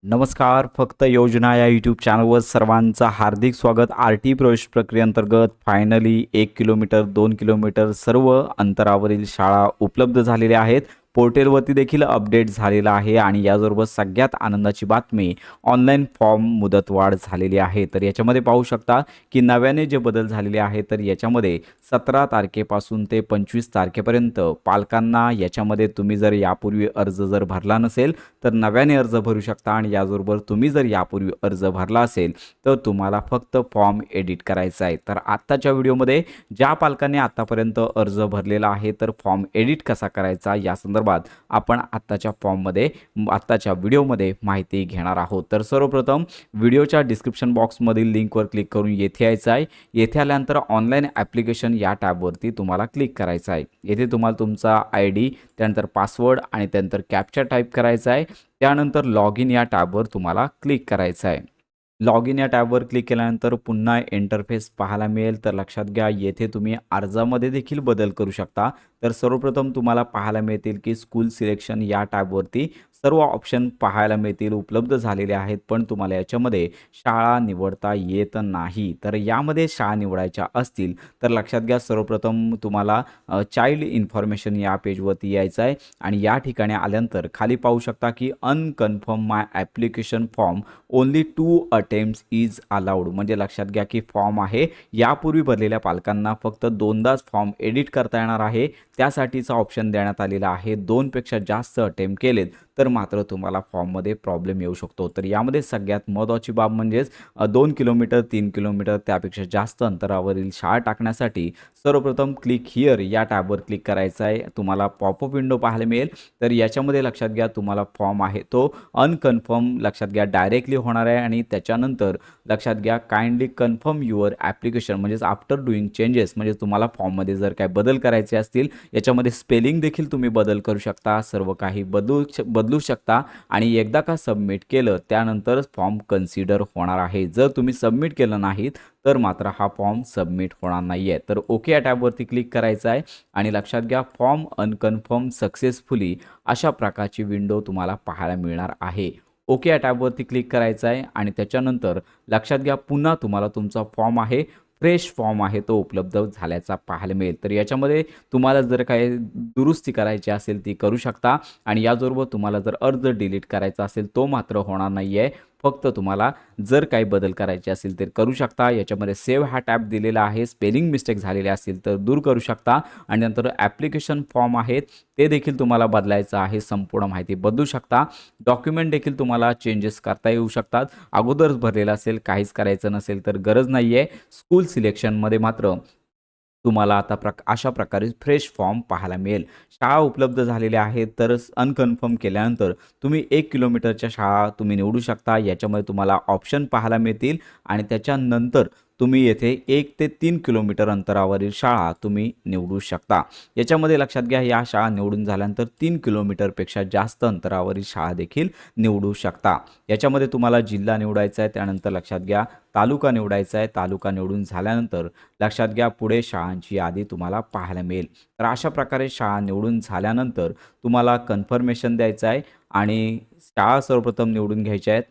नमस्कार. फक्त योजना या यूट्यूब चॅनलवर सर्वांचं हार्दिक स्वागत. आर-टी प्रवेश प्रक्रियेअंतर्गत फायनली 1 किलोमीटर 2 किलोमीटर सर्व अंतरावरील शाळा उपलब्ध झालेल्या आहेत. पोर्टलवरती देखील अपडेट झालेला आहे आणि याचबरोबर सगळ्यात आनंदाची बातमी ऑनलाईन फॉर्म मुदतवाढ झालेली आहे. तर याच्यामध्ये पाहू शकता की नव्याने जे बदल झालेले आहेत तर याच्यामध्ये 17 तारखेपासून ते 25 तारखेपर्यंत पालकांना याच्यामध्ये तुम्ही जर यापूर्वी अर्ज जर भरला नसेल तर नव्याने अर्ज भरू शकता आणि याचबरोबर तुम्ही जर यापूर्वी अर्ज भरला असेल तर तुम्हाला फक्त फॉर्म एडिट करायचा आहे. तर आत्ताच्या व्हिडिओमध्ये ज्या पालकांनी आतापर्यंत अर्ज भरलेला आहे तर फॉर्म एडिट कसा करायचा या संदर्भात आपण आत्ताच्या व्हिडिओमध्ये माहिती घेणार आहोत. तर सर्वप्रथम व्हिडिओच्या डिस्क्रिप्शन बॉक्समधील लिंकवर क्लिक करून येथे यायचं आहे. येथे आल्यानंतर ऑनलाईन ॲप्लिकेशन या टॅबवरती तुम्हाला क्लिक करायचं आहे. येथे तुम्हाला तुमचा ID त्यानंतर पासवर्ड आणि त्यानंतर कॅप्चा टाईप करायचा आहे. त्यानंतर लॉग इन या टॅबवर तुम्हाला क्लिक करायचं आहे. लॉग इन या टॅबवर क्लिक केल्यानंतर पुन्हा इंटरफेस पाहायला मिळेल. तर लक्षात घ्या येथे तुम्ही अर्जामध्ये देखील बदल करू शकता. तर सर्वप्रथम तुम्हाला पाहायला मिळतील की स्कूल सिलेक्शन या टॅबवरती सर्व ऑप्शन पाहायला मिळतील, उपलब्ध झालेले आहेत. पण तुम्हाला याच्यामध्ये शाळा निवडता येत नाही. तर यामध्ये शाळा निवडायच्या असतील तर लक्षात घ्या सर्वप्रथम तुम्हाला चाइल्ड इन्फॉर्मेशन या पेजवरती यायचं आहे आणि या ठिकाणी आल्यानंतर खाली पाहू शकता की unconfirm my application form only 2 attempts is allowed. म्हणजे लक्षात घ्या की फॉर्म आहे यापूर्वी भरलेल्या पालकांना फक्त 2दाच फॉर्म एडिट करता येणार आहे. त्यासाठीचा ऑप्शन देण्यात आलेला आहे. 2पेक्षा जास्त अटेम्प्ट केलेत तर मात्र तुम्हाला फॉर्ममध्ये प्रॉब्लेम येऊ शकतो. तर यामध्ये सगळ्यात महत्त्वाची बाब म्हणजेच 2 किलोमीटर 3 किलोमीटर त्यापेक्षा जास्त अंतरावरील शाळा टाकण्यासाठी सर्वप्रथम क्लिक हिअर या टॅबवर क्लिक करायचं आहे. तुम्हाला पॉपअप विंडो पाहायला मिळेल. तर याच्यामध्ये लक्षात घ्या तुम्हाला फॉर्म आहे तो अनकन्फर्म लक्षात घ्या डायरेक्टली होणार आहे आणि त्याच्यानंतर लक्षात घ्या काइंडली कन्फर्म युअर ॲप्लिकेशन म्हणजेच आफ्टर डुईंग चेंजेस म्हणजे तुम्हाला फॉर्ममध्ये जर काय बदल करायचे असतील याच्यामध्ये स्पेलिंग देखील तुम्ही बदल करू शकता. सर्व काही बदलू शकता आणि एकदा का सबमिट केलं त्यानंतरच फॉर्म कन्सिडर होणार आहे. जर तुम्ही सबमिट केलं नाहीत तर मात्र हा फॉर्म सबमिट होणार नाही आहे. तर ओके या टॅबवरती क्लिक करायचं आहे आणि लक्षात घ्या फॉर्म अनकन्फर्म सक्सेसफुली अशा प्रकारची विंडो तुम्हाला पाहायला मिळणार आहे. ओके या टॅबवरती क्लिक करायचं आहे आणि त्याच्यानंतर लक्षात घ्या पुन्हा तुम्हाला तुमचा फॉर्म आहे फ्रेश फॉर्म आहे तो उपलब्ध झाल्याचा पाहायला मिळेल. तर याच्यामध्ये तुम्हाला जर काही दुरुस्ती करायची असेल ती करू शकता आणि याचबरोबर तुम्हाला जर अर्ज डिलीट करायचा असेल तो मात्र होणार नाही आहे. फक्त तुम्हाला जर काही बदल करायचे असेल तर करू शकता. याच्यामध्ये सेव्ह हा टॅब दिलेला आहे. स्पेलिंग मिस्टेक झालेले असतील तर दूर करू शकता आणि नंतर ॲप्लिकेशन फॉर्म आहेत ते देखील तुम्हाला बदलायचं आहे. संपूर्ण माहिती बदलू शकता. डॉक्युमेंट देखील तुम्हाला चेंजेस करता येऊ शकतात. अगोदरच भरलेलं असेल काहीच करायचं नसेल तर गरज नाही आहे. स्कूल सिलेक्शनमध्ये मात्र तुम्हाला आता अशा प्रकारे फ्रेश फॉर्म पाहायला मिळेल. शाळा उपलब्ध झालेल्या आहेत तर अनकन्फर्म केल्यानंतर तुम्ही 1 किलोमीटरच्या शाळा तुम्ही निवडू शकता. याच्यामध्ये तुम्हाला ऑप्शन पाहायला मिळतील आणि त्याच्यानंतर तुम्ही येथे 1 ते 3 किलोमीटर अंतरावरील शाळा तुम्ही निवडू शकता. याच्यामध्ये लक्षात घ्या या शाळा निवडून झाल्यानंतर 3 किलोमीटरपेक्षा जास्त अंतरावरील शाळा देखील निवडू शकता. याच्यामध्ये तुम्हाला जिल्हा निवडायचा आहे. त्यानंतर लक्षात घ्या तालुका निवडायचा आहे. तालुका निवडून झाल्यानंतर लक्षात घ्या पुढे शाळांची यादी तुम्हाला पाहायला मिळेल. तर अशा प्रकारे शाळा निवडून झाल्यानंतर तुम्हाला कन्फर्मेशन द्यायचं आहे आणि शाळा सर्वप्रथम निवडून घ्यायच्या आहेत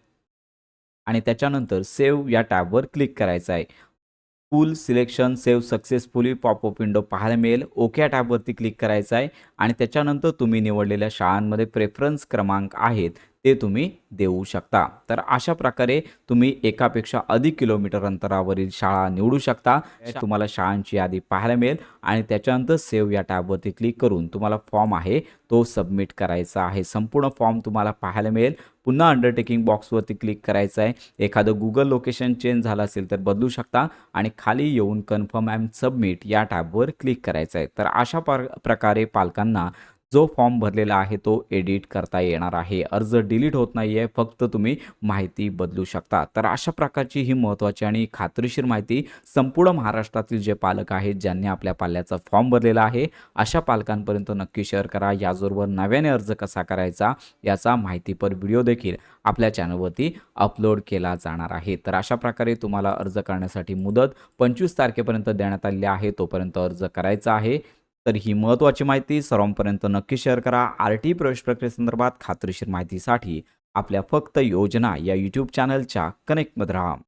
आणि त्याच्यानंतर सेव्ह या टॅबवर क्लिक करायचं आहे. School selection save successfully popup window पाहायला मिळेल. ओके या टॅबवरती क्लिक करायचं आहे आणि त्याच्यानंतर तुम्ही निवडलेल्या शाळांमध्ये प्रेफरन्स क्रमांक आहेत ते तुम्ही देऊ शकता. तर अशा प्रकारे तुम्ही एकापेक्षा अधिक किलोमीटर अंतरावरील शाळा निवडू शकता. तुम्हाला शाळांची यादी पाहायला मिळेल आणि त्याच्यानंतर सेव्ह या टॅबवरती क्लिक करून तुम्हाला फॉर्म आहे तो सबमिट करायचा आहे. संपूर्ण फॉर्म तुम्हाला पाहायला मिळेल. पुन्हा अंडरटेकिंग बॉक्सवरती क्लिक करायचं आहे. एखादं गुगल लोकेशन चेंज झालं असेल तर बदलू शकता आणि खाली येऊन कन्फर्म अँड सबमिट या टॅबवर क्लिक करायचं आहे. तर अशा प्रकारे पालकांना जो फॉर्म भरलेला आहे तो एडिट करता येणार आहे. अर्ज डिलीट होत नाही आहे. फक्त तुम्ही माहिती बदलू शकता. तर अशा प्रकारची ही महत्त्वाची आणि खात्रीशीर माहिती संपूर्ण महाराष्ट्रातील जे पालक आहेत ज्यांनी आपल्या पाल्याचा फॉर्म भरलेला आहे अशा पालकांपर्यंत नक्की शेअर करा. याचबरोबर नव्याने अर्ज कसा करायचा याचा माहितीपर व्हिडिओ देखील आपल्या चॅनलवरती अपलोड केला जाणार आहे. तर अशा प्रकारे तुम्हाला अर्ज करण्यासाठी मुदत 25 तारखेपर्यंत देण्यात आलेली आहे. तोपर्यंत अर्ज करायचा आहे. तर ही महत्त्वाची माहिती सर्वांपर्यंत नक्की शेअर करा. आर-टी प्रवेश प्रक्रियेसंदर्भात खात्रीशीर माहितीसाठी आपल्या फक्त योजना या यूट्यूब चॅनलच्या कनेक्टमध्ये राहा.